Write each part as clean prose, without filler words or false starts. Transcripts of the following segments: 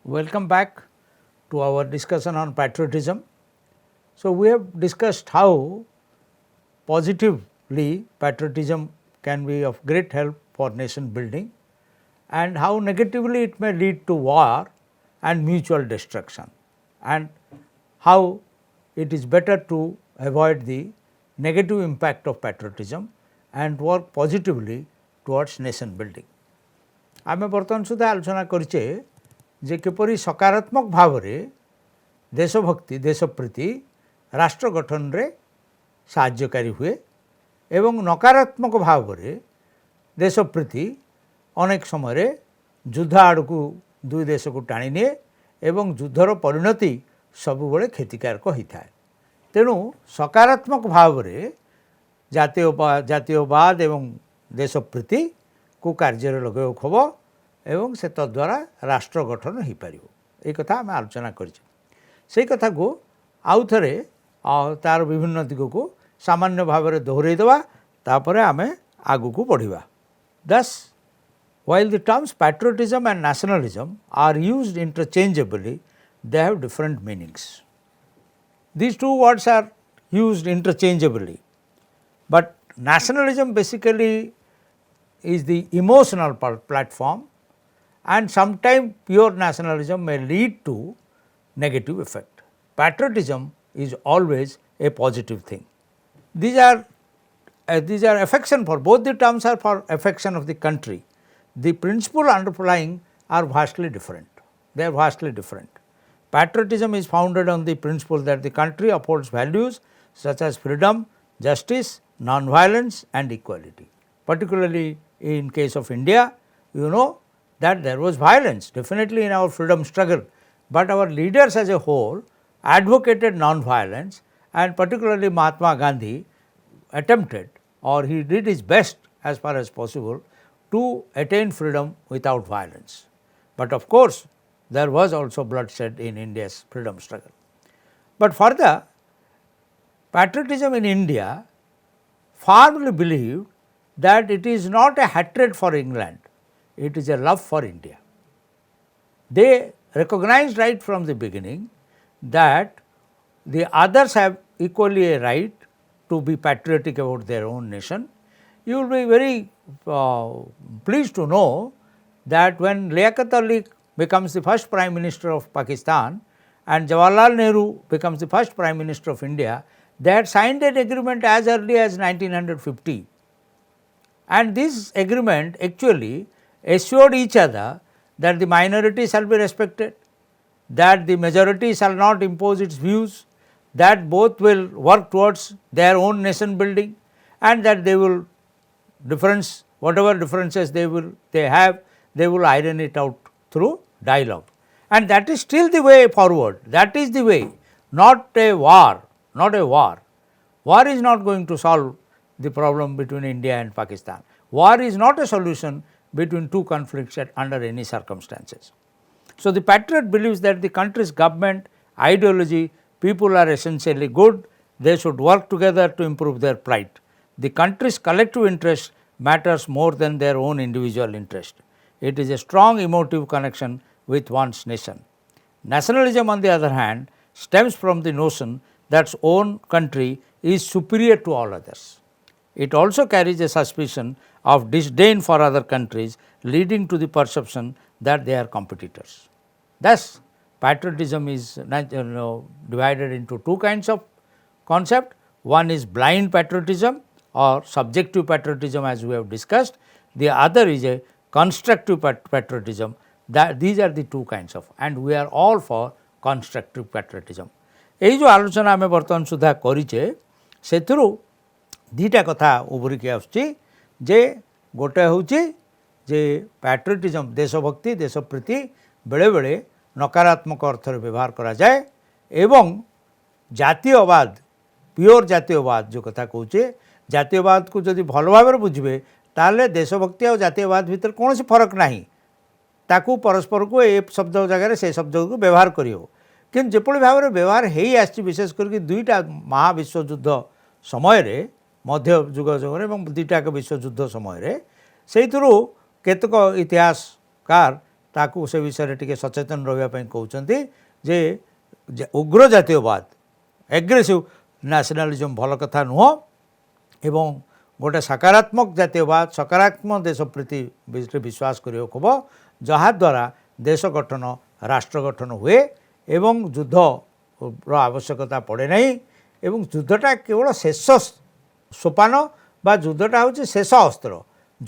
Welcome back to our discussion on patriotism. So, we have discussed how positively patriotism can be of great help for nation building and how negatively it may lead to war and mutual destruction, and how it is better to avoid the negative impact of patriotism and work positively towards nation building. आमे बर्तमान सुधा आलोचना करिचे जे किपरि सकारात्मक भाव में देशभक्ति देशप्रीति राष्ट्र गठन रे साहाय्यकारी हुए एवं नकारात्मक भाव में देशप्रीति अनेक समय युद्ध आड़ को दुई देश को टाणी निए एवं युद्धर परिणति सबुबले क्षतिकारक होता है। तेणु सकारात्मक भाव में जातीयवाद एवं देशप्रीति को कार्य लगे हम एवं से तद्वारा राष्ट्र गठन हो पार ये कथा आम आलोचना कर कथा को आउ थे तार विभिन्न दिग को सामान्य भाव में दोहरईदेवा तापर आम आगू को बढ़िया। Thus, while the terms patriotism and nationalism are used interchangeably, they have different meanings. These two words are used interchangeably, but nationalism basically is the emotional platform, and sometimes pure nationalism may lead to negative effect. Patriotism is always a positive thing. These are affection for both the terms are for affection of the country. The principle underlying are vastly different. They are vastly different. Patriotism is founded on the principle that the country upholds values such as freedom, justice, non-violence and equality. Particularly in case of India, you know that there was violence definitely in our freedom struggle, but our leaders as a whole advocated non-violence, and particularly Mahatma Gandhi attempted, or he did his best as far as possible to attain freedom without violence. But of course, there was also bloodshed in India's freedom struggle. But further, patriotism in India firmly believed that it is not a hatred for England, it is a love for India. They recognized right from the beginning that the others have equally a right to be patriotic about their own nation. You will be very pleased to know that when Liaquat Ali becomes the first Prime Minister of Pakistan and Jawaharlal Nehru becomes the first Prime Minister of India, they had signed an agreement as early as 1950. And this agreement actually assured each other that the minority shall be respected, that the majority shall not impose its views, that both will work towards their own nation building, and that they will whatever differences they have, they will iron it out through dialogue. And that is still the way forward. That is the way, not a war, not a war. War is not going to solve the problem between India and Pakistan. War is not a solution between two conflicts under any circumstances. So, the patriot believes that the country's government, ideology, people are essentially good, they should work together to improve their plight. The country's collective interest matters more than their own individual interest. It is a strong emotive connection with one's nation. Nationalism, on the other hand, stems from the notion that own country is superior to all others. It also carries a suspicion of disdain for other countries, leading to the perception that they are competitors. Thus, patriotism is divided into two kinds of concept. One is blind patriotism or subjective patriotism, as we have discussed. The other is a constructive patriotism. These are the two kinds of, and we are all for constructive patriotism. ये जो आलोचना आम बर्तमान सुधा करिचे सेथिरु दीटा कथा उभरिकी आसुची जे गोटे होची जे patriotism देशभक्ति देशप्रीति बेले बेले नकारात्मक अर्थ व्यवहार करा जाए एवं जातीयवाद प्योर जातीयवाद जो कथा कहूचे जातीयवाद को जदि भल भाव में बुझे ताले देशभक्ति और जातीयवाद भीतर कौन सी फरक नहीं ताकू परस्पर को ए शब्द जगह से शब्द को व्यवहार करियो कि जेपरि भाव में व्यवहार हो आसी विशेष करके दुईटा महाविश्वयुद्ध समय मध्य जुग जुगे दुईटा विश्वयुद्ध समय से केतक इतिहासकार ताकू से विषय टिके सचेतन रहिबा पई कहउचंती जे उग्र जातीयवाद एग्रेसिव नेशनलिज्म भल कथा नुह एवं गोटे सकारात्मक जातीयवाद सकारात्मक देश प्रति विश्वास करियो खब जहा द्वारा देश गठन राष्ट्र गठन हुए एवं युद्ध रो आवश्यकता पड़े नहीं एवं युद्धटा केवल शेष सोपान बा युद्धटा हूँ शेष अस्त्र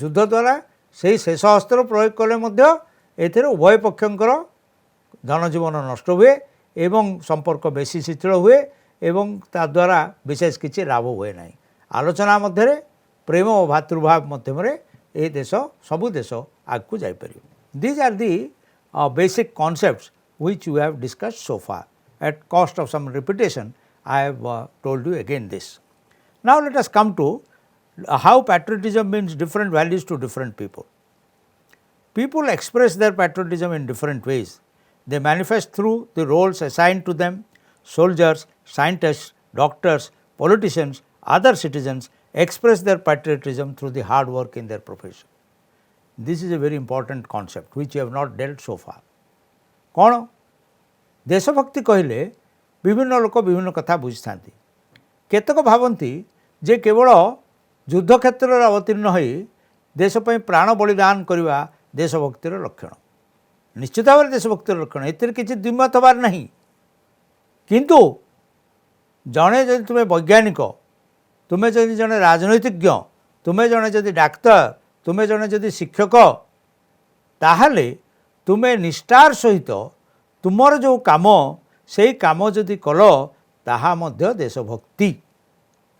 युद्ध द्वारा से शेष अस्त्र प्रयोग कले मध्य एथिरे उभय पक्षंकर जनजीवन नष्ट हुए एवं संपर्क बेसी शिथिल हुए एवं ता द्वारा विशेष किसी लाभ हुए नहीं आलोचना मध्य प्रेम और भातृभाव मध्यम ए देश सबु देश आगू जापर these are the basic concepts which you have discussed so far. At cost of some repetition, I have told you again this. Now let us come to how patriotism means different values to different people. People express their patriotism in different ways. They manifest through the roles assigned to them. Soldiers, scientists, doctors, politicians, other citizens express their patriotism through the hard work in their profession. This is a very important concept which you have not dealt so far. कौन देशभक्ति कहले विभिन्न लोक विभिन्न कथा बुझी था केतक भावती जे केवल युद्ध क्षेत्र अवतीर्ण हो देशपाई प्राण बलिदान करवा देशभक्तिर लक्षण निश्चित भाव में देशभक्तिर लक्षण एतिर किसी द्विमत हबार नहीं किंतु जड़े जदि तुम्हें वैज्ञानिक तुम्हें जदि जड़े राजनैतिज्ञ तुम्हें जड़े जदि डाक्तर तुम्हें जड़े जदि शिक्षक ताहले तुम्हें निष्ठार सहित तुमर जो काम से काम जदि कल ताहा मध्य देशभक्ति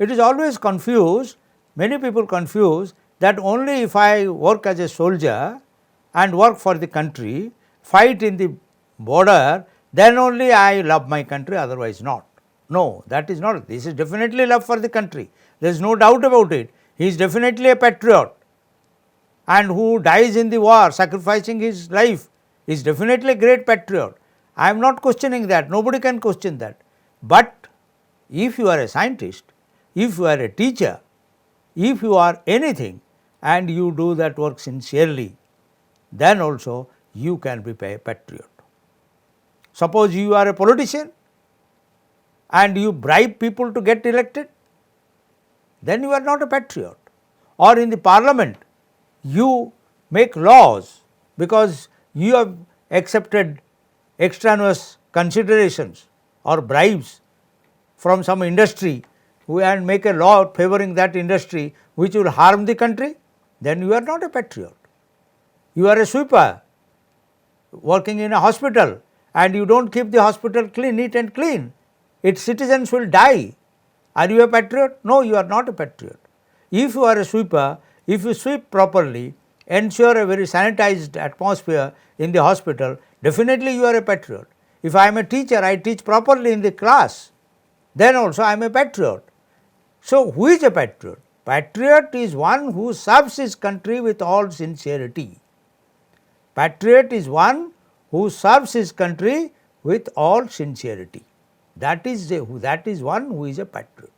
it is always confuse many people confuse that only if I work as a soldier and work for the country fight in the border then only I love my country otherwise not no that is not this is definitely love for the country there is no doubt about it he is definitely a patriot and who dies in the war sacrificing his life is definitely a great patriot. I am not questioning that, nobody can question that. But if you are a scientist, if you are a teacher, if you are anything and you do that work sincerely, then also you can be a patriot. Suppose you are a politician and you bribe people to get elected, then you are not a patriot. Or in the parliament, you make laws because you have accepted extraneous considerations or bribes from some industry and make a law favoring that industry which will harm the country, then you are not a patriot. You are a sweeper working in a hospital and you don't keep the hospital clean, neat and clean, its citizens will die. Are you a patriot? No, you are not a patriot. If you are a sweeper, if you sweep properly, ensure a very sanitized atmosphere in the hospital, definitely you are a patriot. If I am a teacher, I teach properly in the class, then also I am a patriot. So, who is a patriot? Patriot is one who serves his country with all sincerity. Patriot is one who serves his country with all sincerity. That is one who is a patriot.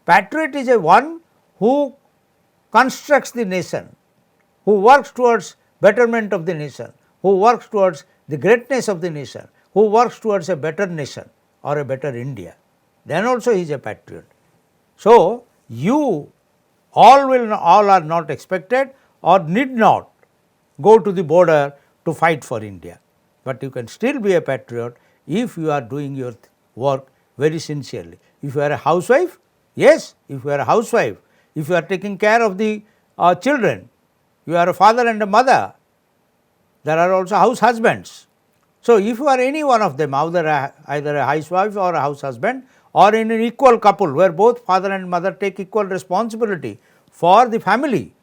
Patriot is a one who constructs the nation, who works towards betterment of the nation, who works towards the greatness of the nation, who works towards a better nation or a better India, then also he is a patriot. So, you all are not expected or need not go to the border to fight for India, but you can still be a patriot if you are doing your work very sincerely. If you are a housewife, yes, if you are a housewife, if you are taking care of the children, you are a father and a mother, there are also house husbands. So, if you are any one of them, either a housewife or a house husband, or in an equal couple where both father and mother take equal responsibility for the family.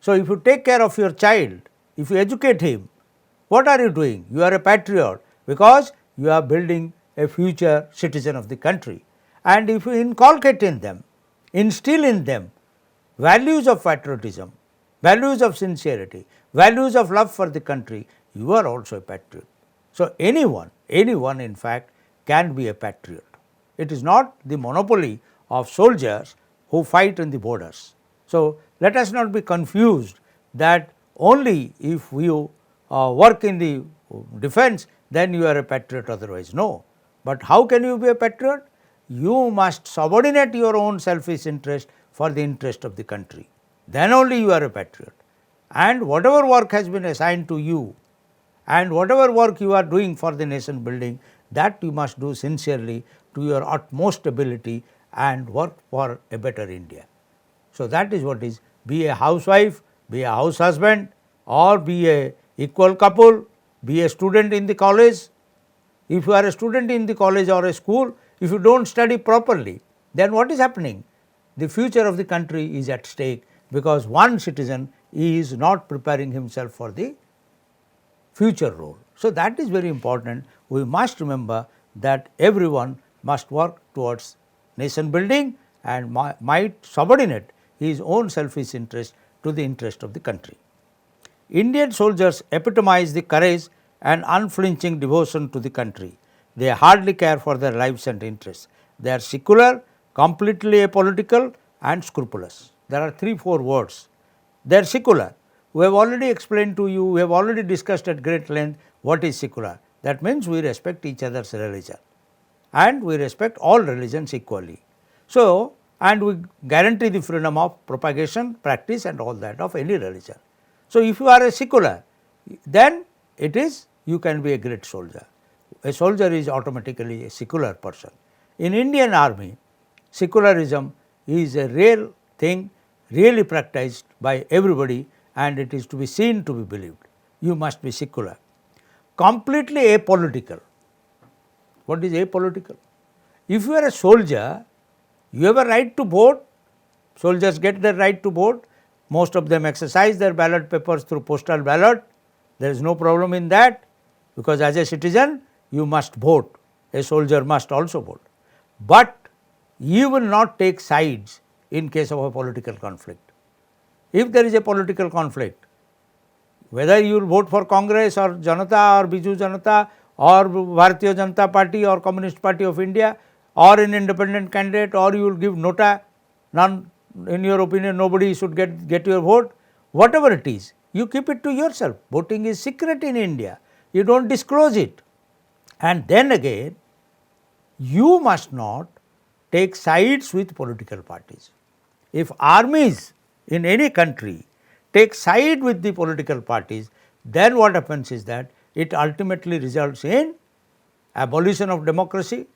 So, if you take care of your child, if you educate him, what are you doing? You are a patriot because you are building a future citizen of the country. And if you inculcate in them, instill in them values of patriotism, values of sincerity, values of love for the country, you are also a patriot. So, anyone in fact can be a patriot. It is not the monopoly of soldiers who fight in the borders. So, let us not be confused that only if you work in the defense, then you are a patriot, otherwise no. But how can you be a patriot? You must subordinate your own selfish interest for the interest of the country. Then only you are a patriot. And whatever work has been assigned to you and whatever work you are doing for the nation building, that you must do sincerely to your utmost ability and work for a better India. So, that is what is, be a housewife, be a house husband, or be a equal couple, be a student in the college. If you are a student in the college or a school, if you do not study properly, then what is happening? The future of the country is at stake, because one citizen is not preparing himself for the future role. So, that is very important. We must remember that everyone must work towards nation building and might subordinate his own selfish interest to the interest of the country. Indian soldiers epitomize the courage and unflinching devotion to the country. They hardly care for their lives and interests. They are secular, completely apolitical and scrupulous. There are 3-4 words. They are secular. We have already explained to you, we have already discussed at great length what is secular. That means we respect each other's religion and we respect all religions equally. So, and we guarantee the freedom of propagation, practice and all that of any religion. So, if you are a secular, then it is, you can be a great soldier. A soldier is automatically a secular person. In Indian army, secularism is a real thing, really practiced by everybody, and it is to be seen, to be believed. You must be secular. Completely apolitical. What is apolitical? If you are a soldier, you have a right to vote. Soldiers get their right to vote. Most of them exercise their ballot papers through postal ballot. There is no problem in that, because as a citizen you must vote. A soldier must also vote. But you will not take sides in case of a political conflict. If there is a political conflict, whether you will vote for Congress or Janata or Biju Janata or Bharatiya Janata Party or Communist Party of India or an independent candidate, or you will give nota, none, in your opinion nobody should get your vote, whatever it is, you keep it to yourself. Voting is secret in India, you do not disclose it. And then again, you must not take sides with political parties. If armies in any country take side with the political parties, then what happens is that it ultimately results in abolition of democracy.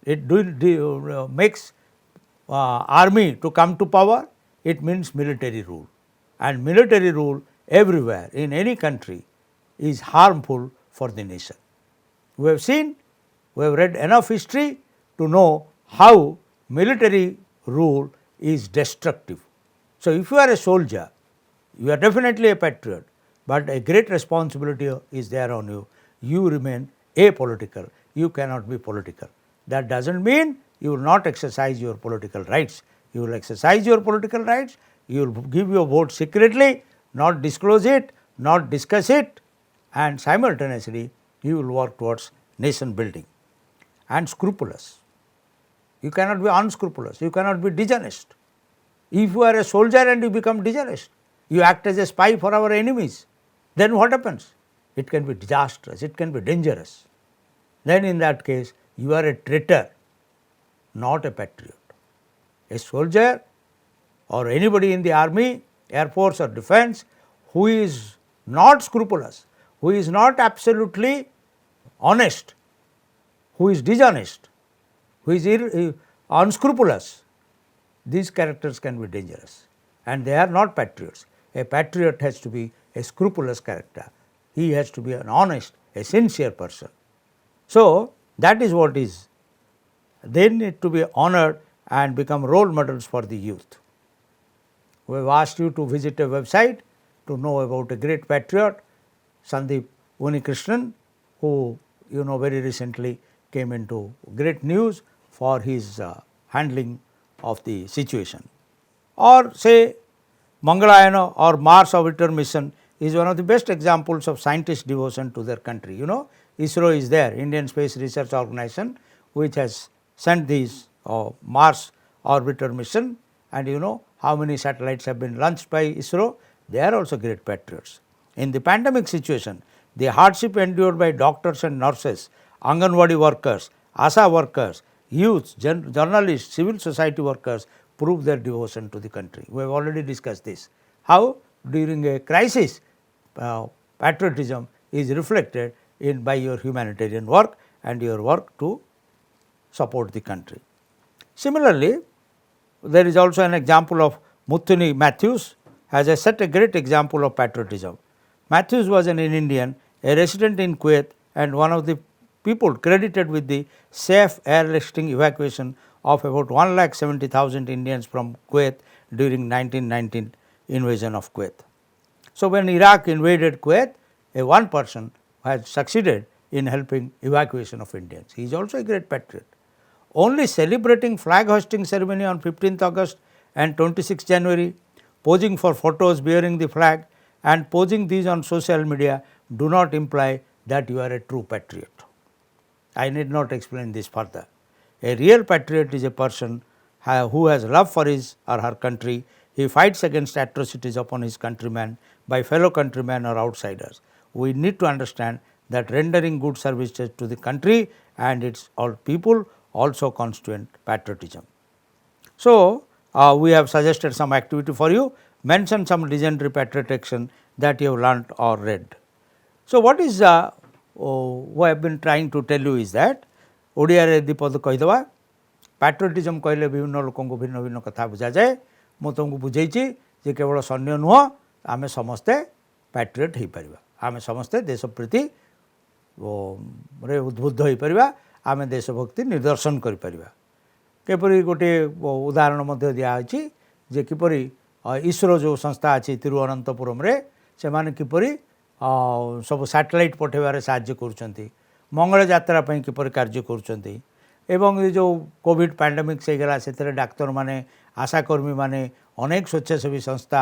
It makes army to come to power. It means military rule, and military rule everywhere in any country is harmful for the nation. We have seen, we have read enough history to know how military rule is destructive. So, if you are a soldier, you are definitely a patriot, but a great responsibility is there on you. You remain apolitical, you cannot be political. That does not mean you will not exercise your political rights. You will exercise your political rights, you will give your vote secretly, not disclose it, not discuss it, and simultaneously you will work towards nation building. And scrupulous. You cannot be unscrupulous, you cannot be dishonest. If you are a soldier and you become dishonest, you act as a spy for our enemies, then what happens? It can be disastrous, it can be dangerous. Then in that case, you are a traitor, not a patriot. A soldier or anybody in the army, air force or defense who is not scrupulous, who is not absolutely honest, who is dishonest, who is unscrupulous, these characters can be dangerous, and they are not patriots. A patriot has to be a scrupulous character. He has to be an honest, a sincere person. So, that is what is. They need to be honored and become role models for the youth. We have asked you to visit a website to know about a great patriot, Sandeep Unikrishnan, who very recently came into great news for his handling of the situation. Or say Mangalayana or Mars orbiter mission is one of the best examples of scientist devotion to their country. ISRO is there, Indian Space Research Organization, which has sent these Mars orbiter mission, and how many satellites have been launched by ISRO. They are also great patriots. In the pandemic situation, the hardship endured by doctors and nurses, Anganwadi workers, ASA workers, youths, journalists, civil society workers prove their devotion to the country. We have already discussed this. How during a crisis, patriotism is reflected in by your humanitarian work and your work to support the country. Similarly, there is also an example of Muthuni Matthews has set a great example of patriotism. Matthews was an Indian, a resident in Kuwait, and one of the people credited with the safe airlifting evacuation of about 1,70,000 Indians from Kuwait during 1919 invasion of Kuwait. So, when Iraq invaded Kuwait, one person had succeeded in helping evacuation of Indians. He is also a great patriot. Only celebrating flag hoisting ceremony on 15th August and 26th January, posing for photos bearing the flag and posing these on social media do not imply that you are a true patriot. I need not explain this further. A real patriot is a person who has love for his or her country. He fights against atrocities upon his countrymen by fellow countrymen or outsiders. We need to understand that rendering good services to the country and its all people also constitute patriotism. So, we have suggested some activity for you. Mention some legendary patriot action that you have learnt or read. So, what is what I have been trying to tell you is that Odia दीपद कहीदेवा patriotism कहले विभिन्न लोक भिन्न भिन्न कथा बुझा जाए मु तुमको बुझे जे केवल सैन्य नुह आम समस्ते पैट्रियट हो पार आम समस्ते देशप्रति उद्बुद्ध हो पार आम देशभक्ति निदर्शन करीपर गोटे उदाहरण दिखाई जे किपरि इसरो जो संस्था अच्छी तिरुवनंतपुरम रे से माने किपरि सब सैटेलाइट पठेबार साहाय्य करुँच मंगल यात्रा किपर कार्य करुँच एवं ये जो कोविड पैंडेमिक से गला से डाक्तर माने आशाकर्मी माने अनेक स्वेच्छासेवी संस्था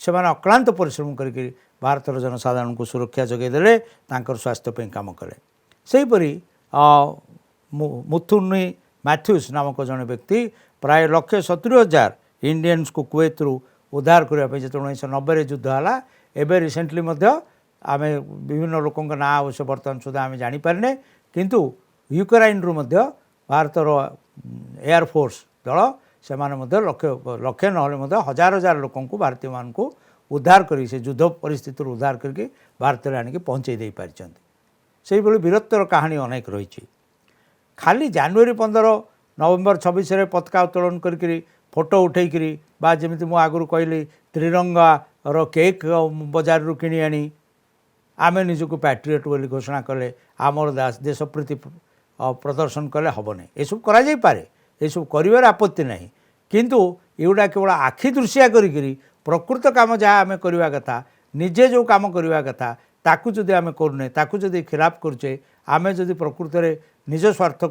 से अक्लांत परिश्रम करके भारतर जनसाधारण को सुरक्षा जगैदे स्वास्थ्य काम कले सेहीपरि मुथुनी मैथ्यूज नामक जड़े व्यक्ति प्राय 1,70,000 इंडियंस को कुवैत रु उद्धार करने जो 1990 युद्ध है एवं रिसेंटली आम विभिन्न लोकों ना अवश्य बर्तमान सुधा आम जापारे किंतु यूक्रेन रु भारतर एयरफोर्स दल से लक्ष ना हजार हजार लोक भारतीय मान को उद्धार कर युद्ध परिस्थिति उद्धार करके भारत में आणिक पहुँचे दे पारिछन्ति। से वीरत्वर कहानी अनेक रही खाली जनवरी 15 नवेम्बर 26 पताका उत्तोलन करके फोटो उठेकरी बा जमी मु आगु कहली त्रिरंगा रो केक बजार रु किणी आनी आमे निजको पैट्रियट बोली घोषणा कले आमर देश प्रति प्रदर्शन कले हम नहीं ये सब करा जाई पारे ये सब करिवार आपत्ति नहीं किंतु एगुड़ा केवल आखि दृश्या करी प्रकृत काम जहाँ आम करवा कथा निजे जो काम करवा कथा ताकू जदि आम करूने ताकू जदि खिलाफ करुचे आम जदि प्रकृत में निज स्वार्थ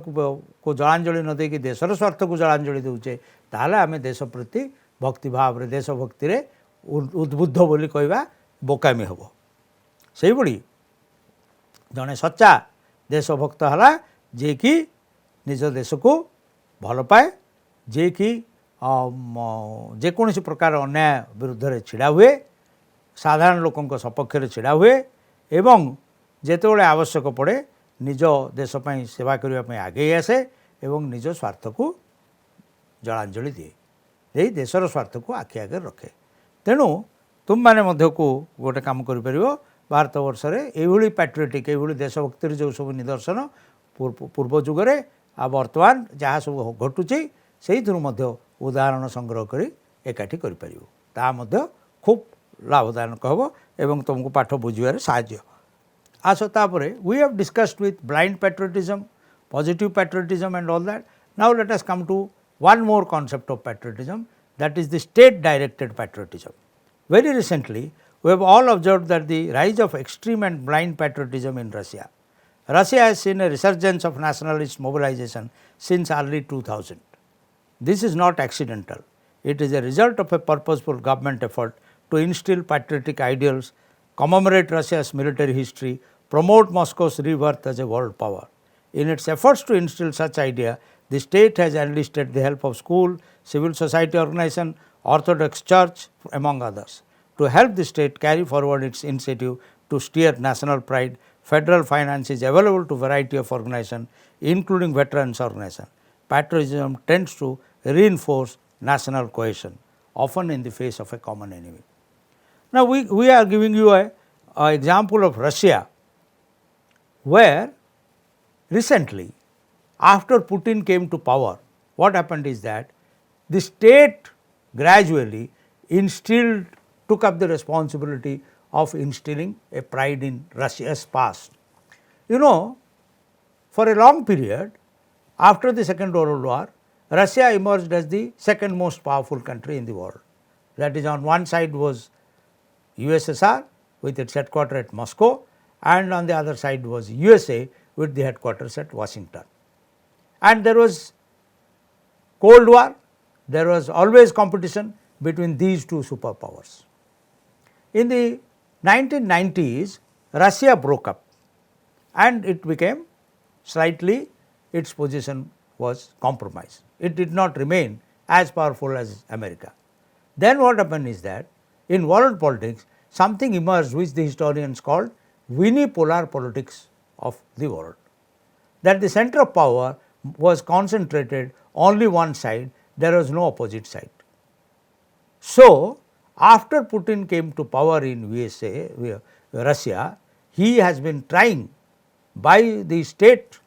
को जलांजलि न देकी देशर स्वार्थ को जलांजलि देउचे ताहले आम देश प्रति भक्ति भाव रे देशभक्ति रे उद्बुद्ध बोली कहवा बोकामी हम से भली जड़े सच्चा देशभक्त है जे कि निज देश को भल पाए जे कि जेकोसी प्रकार अन्याय विरुद्ध छिड़ा हुए साधारण लोकों सपक्ष छिड़ा हुए एवं जेतबेले आवश्यक पड़े निज देशपाई सेवा करने आगे आसे एवं निज स्वार्थ को जलांजलि दिए यही देशर स्वार्थ को आखि आगे रखे तेणु तुम मैंने को गोटे काम कर भारत वर्ष में ये पैट्रियोटिक ये देशभक्तिर जो सब निदर्शन पूर्व जुगरे आ बर्तमान जहाँ सब घटुची से उदाहरण संग्रह कर एकाठी कर खूब लाभदायक हम एवं तुमको पाठ बुझे साहाय्य आस तापर we have discussed with blind patriotism positive patriotism and all that now let us come to one more concept of patriotism that is the state directed patriotism very recently we have all observed that the rise of extreme and blind patriotism in Russia. Russia has seen a resurgence of nationalist mobilization since early 2000. This is not accidental. It is a result of a purposeful government effort to instill patriotic ideals, commemorate Russia's military history, promote Moscow's rebirth as a world power. In its efforts to instill such idea, the state has enlisted the help of school, civil society organization, Orthodox Church, among others. to help the state carry forward its initiative to steer national pride. Federal finance is available to variety of organizations including veterans organizations. Patriotism tends to reinforce national cohesion, often in the face of a common enemy. Now, we are giving you a example of Russia, where recently after Putin came to power, what happened is that the state gradually took up the responsibility of instilling a pride in Russia's past. You know, for a long period after the Second World War, Russia emerged as the second most powerful country in the world. That is, on one side was USSR with its headquarters at Moscow, and on the other side was USA with the headquarters at Washington. And there was Cold War, there was always competition between these two superpowers. In the 1990s, Russia broke up and it became slightly, its position was compromised. It did not remain as powerful as America. Then what happened is that in world politics, something emerged which the historians called unipolar politics of the world, that the center of power was concentrated only one side, there was no opposite side. So, after Putin came to power in Russia, he has been trying by the state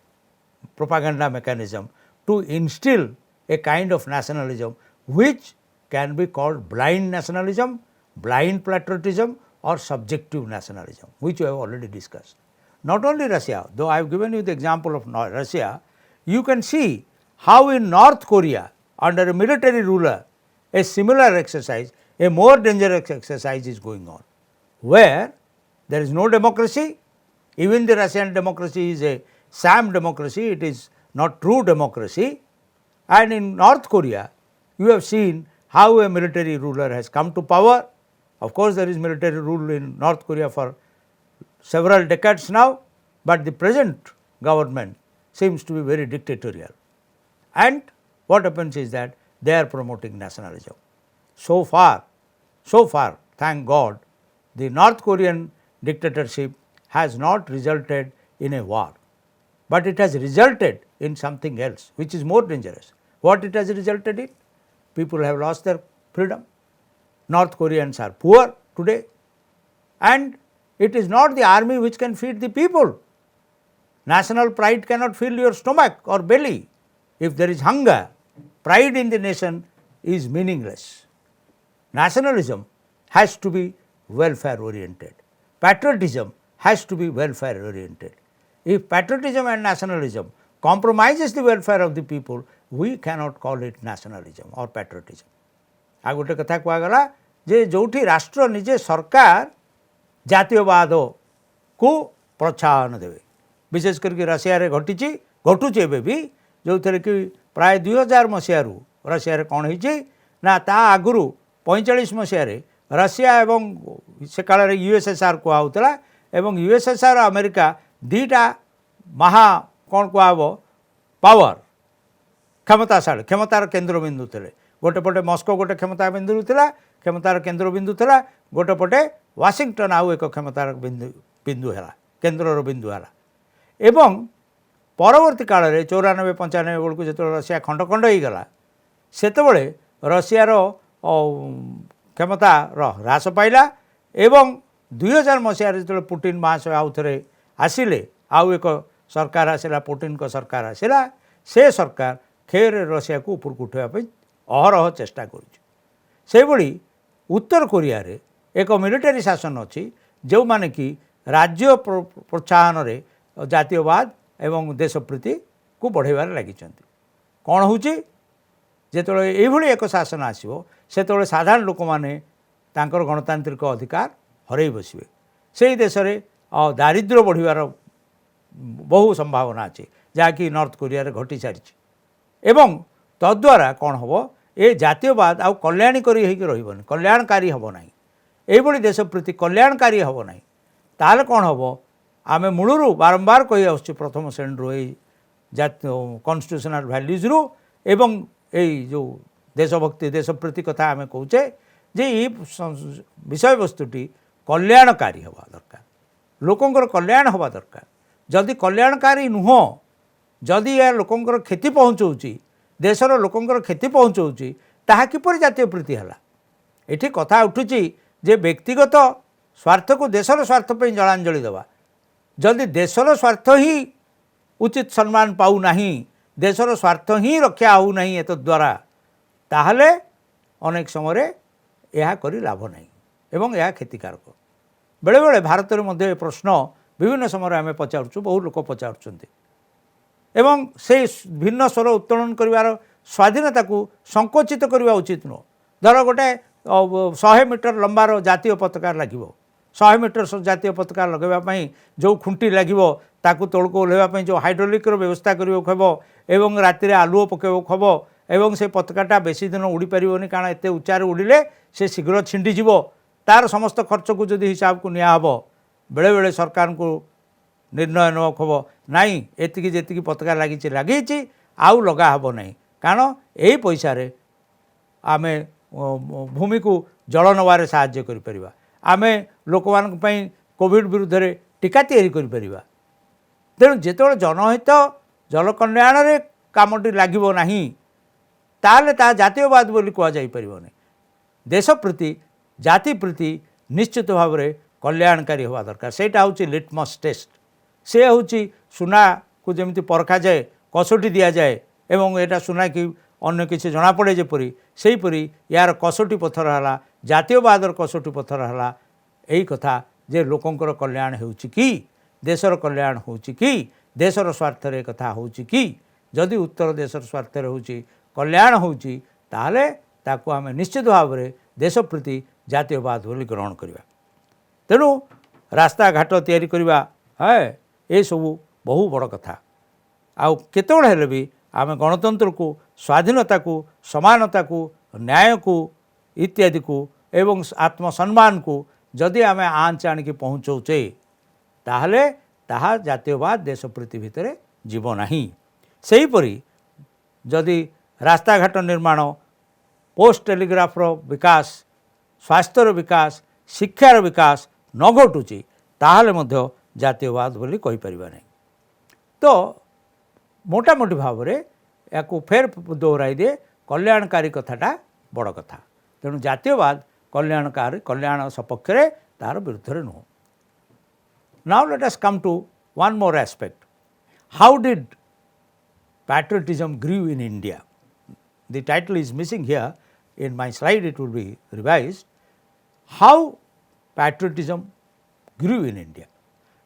propaganda mechanism to instill a kind of nationalism which can be called blind nationalism, blind patriotism, or subjective nationalism, which we have already discussed. Not only Russia, though I have given you the example of Russia, you can see how in North Korea under a military ruler a similar exercise, a more dangerous exercise is going on, where there is no democracy. Even the Russian democracy is a sham democracy, it is not true democracy. And in North Korea, you have seen how a military ruler has come to power. Of course, there is military rule in North Korea for several decades now, but the present government seems to be very dictatorial. And what happens is that they are promoting nationalism. So far, thank God, the North Korean dictatorship has not resulted in a war, but it has resulted in something else which is more dangerous. What it has resulted in? People have lost their freedom. North Koreans are poor today, and it is not the army which can feed the people. National pride cannot fill your stomach or belly. If there is hunger, pride in the nation is meaningless. Nationalism has to be welfare oriented. Patriotism has to be welfare oriented. If patriotism and nationalism compromises the welfare of the people, we cannot call it nationalism or patriotism. आ गोटे कथा कहगला जे जोठी राष्ट्र निजे सरकार जातीयवाद को प्रोत्साहन देवे, विशेष करके Russia रे घटी घटुचे भी, जो थे कि प्राय 2000 मसीह रशिया कौन होती ना ता आगुरी 45 मसीह रशिया एवं से काल यूएसएसआर कहला एवं यूएसएसआर अमेरिका दीटा महा कौन कहब पावर क्षमताशाली क्षमतार केन्द्रबिंदु थे। गोटे पटे मस्को गोटे क्षमता बिंदु था, क्षमतार केन्द्रबिंदु था, गोटे पटे वाशिंगटन आउ एक क्षमतार बिंदु है, केन्द्रर बिंदु है। एवं परवर्ती काल में 94-95 बेलू जो रशिया खंड खंड हो गला सेतबले रशियार क्षमतार ह्रास पाइला एवं 2000 मसीह जो पुटिन महाशय आउ थे आसिले आउ एक सरकार आसला, पुटिन को सरकार आसला, से सरकार खेर रशिया को ऊपर उठाइवाई अहरह चेष्टा करी। उत्तर कोरिया रे एक मिलिटारी शासन अच्छी जो माने कि राज्य प्रोत्साहन रे जातीयवाद एवं देशप्रीति को बढ़ाइबार लगी। कौन होची जेतबेले एभली एक शासन आसीबो सेतबेले साधारण लोक माने तांकर गणतांत्रिक अधिकार हरई बसिबे। से देश रे दारिद्र्य बढ़िबार बहु संभावना अच्छी जहाँकि नॉर्थ कोरिया रे घटी सारी एवं तद्वारा कौन हम ए जातीयवाद आउ कल्याणकारी होकर रही कल्याणकारी हम ना ये देश प्रति कल्याणकारी हम ना ताल कौन हम आम मूलरू बारंबार कही आसुँ प्रथम श्रेणी यही कन्स्टिट्यूशनल भैल्यूज रु एवं जो देशभक्ति देश प्रति कथा आम कहे जे ये विषय वस्तुटी कल्याणकारी हवा दरकार, लोकंकर कल्याण हवा दरकार। जदि कल्याणकारी नुह, जदि या लोकंकर क्षति पहुँचाऊँची, देशर लोकंकर क्षति पहुँचाऊँची, ताहा किपर जातीय प्रीति है। ये कथा उठुची जे व्यक्तिगत स्वार्थ को देशर स्वार्थ पर जलांजलि देवा, जदि देशर स्वार्थ ही उचित सम्मान पाऊ नहीं, देशर स्वार्थ ही रक्षा हो नहीं एत द्वारा, ताहले अनेक समय यह करी लाभ नहीं एवं यह क्षतिकारक। बेले बेले भारत में मध्य प्रश्न विभिन्न समय आम पचारूँ, बहु लोक पचारुंट एवं से भिन्न स्वर उत्तोलन कर स्वाधीनता को संकोचित करवा उचित नुह। धर गोटे 100 मीटर लंबार जातीय पताका लगे, 100 मीटर जातीय पताका लगवाई जो खुंटी लगे ताकू तौक ओह्लैवाई जो हाइड्रोलिक्र व्यवस्था करने हम एवं राति आलुओ पकेब हम एवं से पताकाटा बेसी दिन उड़ी पारनी, कारण एत उच्चार उड़िले से शीघ्र छिंडीज, तार समस्त खर्च को जदि हिसाब को नियाहब, बेले बेले सरकार को निर्णय नक हम नाई एतिकी जेतिकी पताका लगी आउ लगा हब नहीं, कारण यही पैसा आम भूमि को जल नवारे साहाय्य करिपरिबा, आमे लोक मान कोविड विरुद्ध रे टीका तैयारी करिपरिबा। तेणु जेतेबेले जनहित जल कल्याण रे कामटी लागिबो नाही, ताले ता जातीयवाद बोली कह जाई परिबोनी। देश प्रति जाति प्रति निश्चित भाव में कल्याणकारी हवा दरकार। सेटा होची लिटमस टेस्ट, से होची सुना को जेमती परखा जाए, कसोटी दिया जाए एवं एटा सुना कि अन्य किसी जना पड़े जेपरी सेहीपरी यार कसोटी पत्थर है, जातीयवादर कसोटी पत्थर है। यही कथा जे लोकंकर कल्याण होउची कि देशर कल्याण होउची कि देशर स्वार्थ रे कथा होउची कि, जदि उत्तर देशर स्वार्थ रे होउची कल्याण होउची, ताहले ताको आमे निश्चित भाव में देश प्रति जातीयवाद बोली ग्रहण करवा। तेणु रास्ता घाट तैयारी करवा है ये सबू बहु बड़ कथा। आउ केतेबेले हेले भी आमे गणतंत्र को, स्वाधीनता को, समानता को, न्याय को इत्यादि को एवं आत्मसम्मान को जदि आमे आंच आणिकी पहुँचौचे, ताहले ताहा जातीयवाद देश प्रति भितर जीव नाही। सेहीपरि जदि रास्ता घाट निर्माण, पोस्ट टेलीग्राफर विकास, स्वास्थ्यर विकास, शिक्षार विकास न घटुची, ताहले मध्य जातीयवाद बोली कहि परिबा नहीं। तो मोटामोटी भाव में या फेर दोहराई दे, कल्याणकारी कथाटा बड़ कथा। तेणु जातीयवाद कल्याणकारी, कल्याण सपक्ष रे तार विरुद्ध रे नुह। Now let us come to one more aspect, how did patriotism grew in India. The title is missing here, in my slide it will be revised. How patriotism grew in India.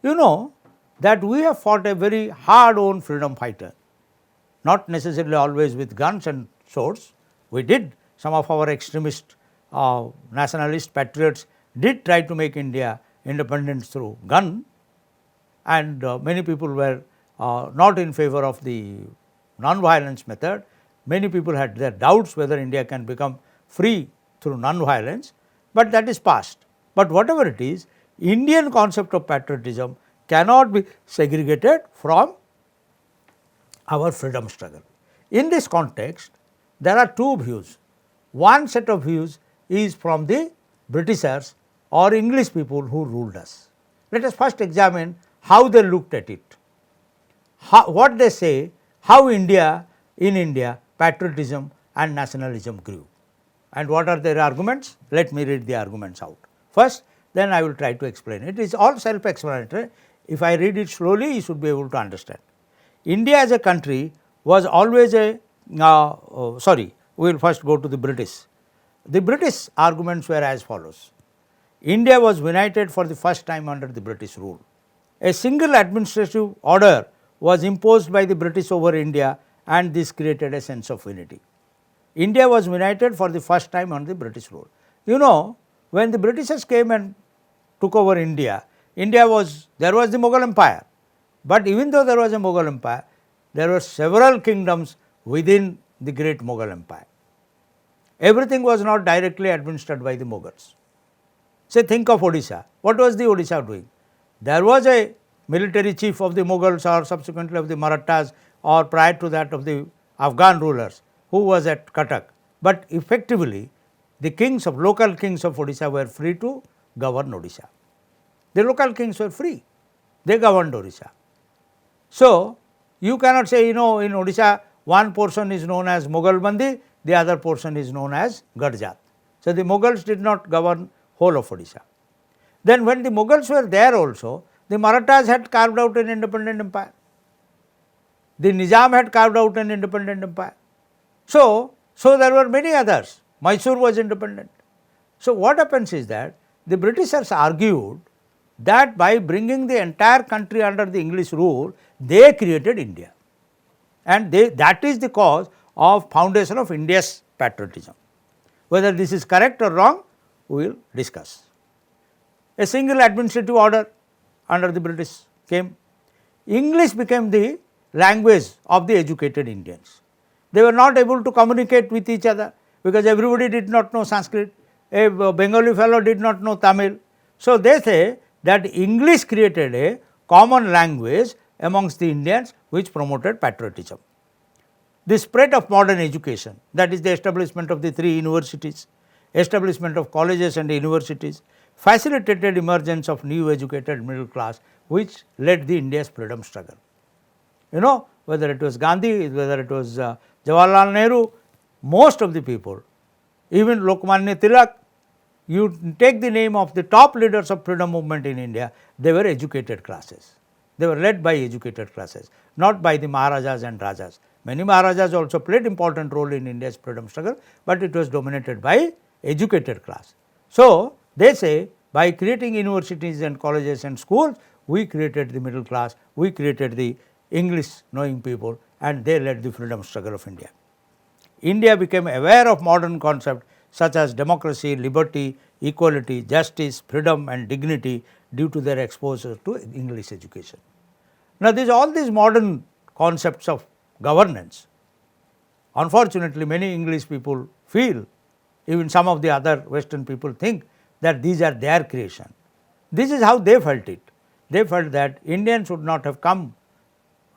You know that we have fought a very hard-won freedom fighter, not necessarily always with guns and swords. We did, some of our extremist nationalist patriots did try to make India independent through gun, and many people were not in favor of the non-violence method. Many people had their doubts whether India can become free through non-violence, but that is past. But whatever it is, Indian concept of patriotism cannot be segregated from our freedom struggle. In this context, there are two views. One set of views is from the Britishers or English people who ruled us. Let us first examine how they looked at it. What they say, how in India patriotism and nationalism grew, and what are their arguments. Let me read the arguments out first, then I will try to explain. It is all self-explanatory. If I read it slowly, you should be able to understand. India as a country was always a we will first go to the British. The British arguments were as follows. India was united for the first time under the British rule. A single administrative order was imposed by the British over India, and this created a sense of unity. India was united for the first time under the British rule. You know, when the Britishers came and took over India, there was the Mughal Empire. But even though there was a Mughal Empire, there were several kingdoms within the great Mughal Empire. Everything was not directly administered by the Mughals. Say, think of Odisha. What was the Odisha doing? There was a military chief of the Mughals or subsequently of the Marathas or prior to that of the Afghan rulers who was at Cuttack. But effectively, the kings of local kings of Odisha were free to govern Odisha. The local kings were free, they governed Odisha. So you cannot say, in Odisha one portion is known as Mughal Bandi, the other portion is known as Gadjat. So the Mughals did not govern whole of Odisha. Then when the Mughals were there also, the Marathas had carved out an independent empire. The Nizam had carved out an independent empire. So there were many others. Mysore was independent. So what happens is that the Britishers argued that by bringing the entire country under the English rule, they created India. And that is the cause of foundation of India's patriotism. Whether this is correct or wrong, we will discuss. A single administrative order under the British came. English became the language of the educated Indians. They were not able to communicate with each other because everybody did not know Sanskrit. A Bengali fellow did not know Tamil. So they say that English created a common language amongst the Indians which promoted patriotism. The spread of modern education, that is the establishment of the 3 universities, establishment of colleges and universities, facilitated emergence of new educated middle class which led the India's freedom struggle. Whether it was Gandhi, whether it was Jawaharlal Nehru, most of the people, even Lokmanya Tilak, you take the name of the top leaders of freedom movement in India, they were educated classes. They were led by educated classes, not by the Maharajas and Rajas. Many Maharajas also played important role in India's freedom struggle, but it was dominated by educated class. So they say by creating universities and colleges and schools, we created the middle class, we created the English knowing people, and they led the freedom struggle of India. India became aware of modern concepts such as democracy, liberty, equality, justice, freedom and dignity due to their exposure to English education. Now all these modern concepts of governance, unfortunately many English people feel, even some of the other Western people think that these are their creation. This is how they felt it. They felt that Indians would not have come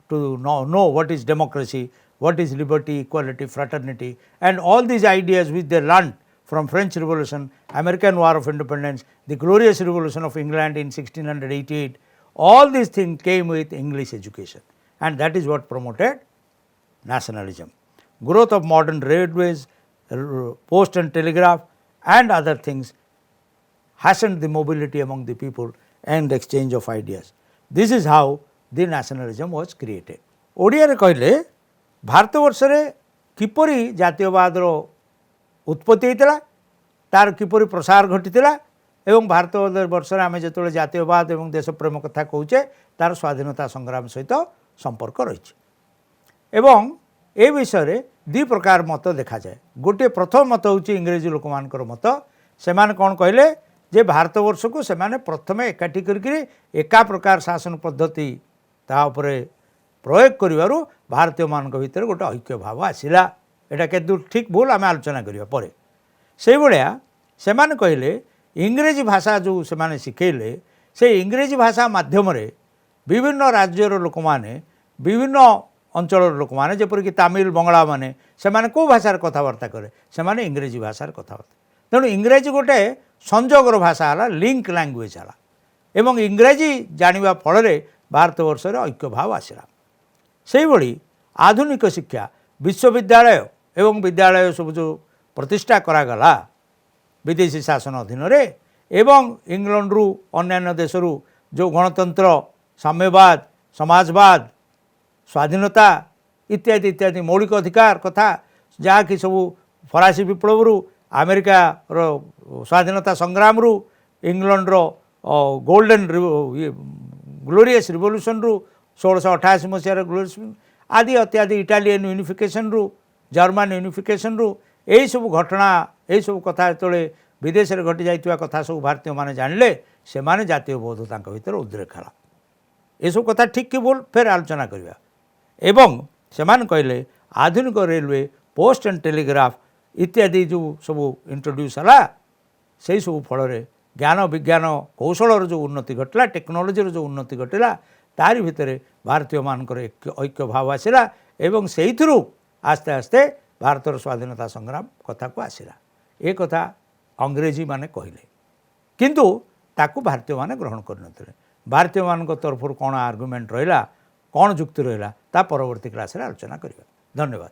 to know what is democracy, what is liberty, equality, fraternity, and all these ideas which they learned from French Revolution, American War of Independence, the glorious revolution of England in 1688, all these things came with English education, and that is what promoted nationalism. Growth of modern railways, post and telegraph and other things hastened the mobility among the people and exchange of ideas. This is how the nationalism was created. Odia रे कहले भारतवर्ष रे किपरि जातीयवाद रो उत्पत्ति होता तार किपरि प्रसार घटीला एवं भारतवर्ष रे आमे जेतोले जातीयवाद एवं देश प्रेम कथा कहूचे तार स्वाधीनता संग्राम सहित संपर्क रही एवं ए विषय रे दि प्रकार मत देखा जाए। गोटे प्रथम मत होची इंग्रेजी लोक मानकर मत। सेमान कोन कहले जे भारतवर्ष को सेमाने प्रथमे एकाठी करके एका प्रकार शासन पद्धति ता उपरे प्रयोग करिवारु भारतीय मान भितर गोटे ऐक्य भाव आसिला। एटा केदू ठीक भूल आम आलोचना करिया परे। सेई भलिया सेमाने कहले इंग्रेजी भाषा जो सेमाने शिखेले से इंग्रेजी भाषा माध्यम रे विभिन्न राज्यर लोक माने विभिन्न अंचल लोक माने जेपरिक तमिल बंगला माने सेमाने को भाषार कथबार्ता करे सेमाने इंग्रेजी भाषार कथबार्ता। तेणु इंग्रेजी गोटे संजोगर भाषा है, लिंक लैंग्वेज है एवं इंग्रेजी जानिबा फल रे भारतवर्ष रे ऐक्य भाव आसिला। सेई भली आधुनिक शिक्षा विश्वविद्यालय एवं विद्यालय सब जो प्रतिष्ठा करागला विदेशी शासन अधीन रे एवं इंग्लैंड रु अन्य देश रु जो गणतंत्र साम्यवाद समाजवाद स्वाधीनता इत्यादि इत्यादि मौलिक अधिकार कथा जहाँ कि सब फरासी विप्लव रु अमेरिका रो स्वाधीनता संग्राम रु इंग्लैंड रो गोल्डन ग्लोरियस रिवोल्यूशन रु 1688 मसीहार ग्लोरियस आदि इत्यादि इटालियन यूनिफिकेशन रु जर्मन यूनिफिकेशन रु यही सब घटना यही सब कथा जो विदेश में घटी जाइतिबा कथा सब भारतीय माने जानले से माने जातीय बोध तांका भीतर उद्रेक हला। ये सब कथा ठीक कि बोल फिर आलोचना करिया एवं सेमान कहले आधुनिक रेलवे पोस्ट एंड टेलीग्राफ इत्यादि जो सब इंट्रोड्यूस हला से सब फल ज्ञान विज्ञान कौशल जो उन्नति घटला टेक्नोलोजी जो उन्नति घटला तारी भितर भारतीय मानकर ऐक्य भाव आसिला एवं सेइथिरु आस्ते आस्ते भारतर स्वाधीनता संग्राम कथा को आसिला। ए कथा अंग्रेजी माने कहले किंतु ताकू भारतीय माने ग्रहण करनथिले भारतीय मानक तरफ कौन आर्गुमेंट रहा कौन जुक्ति रहा ता परवर्ती क्लास रे आलोचना करिबा धन्यवाद।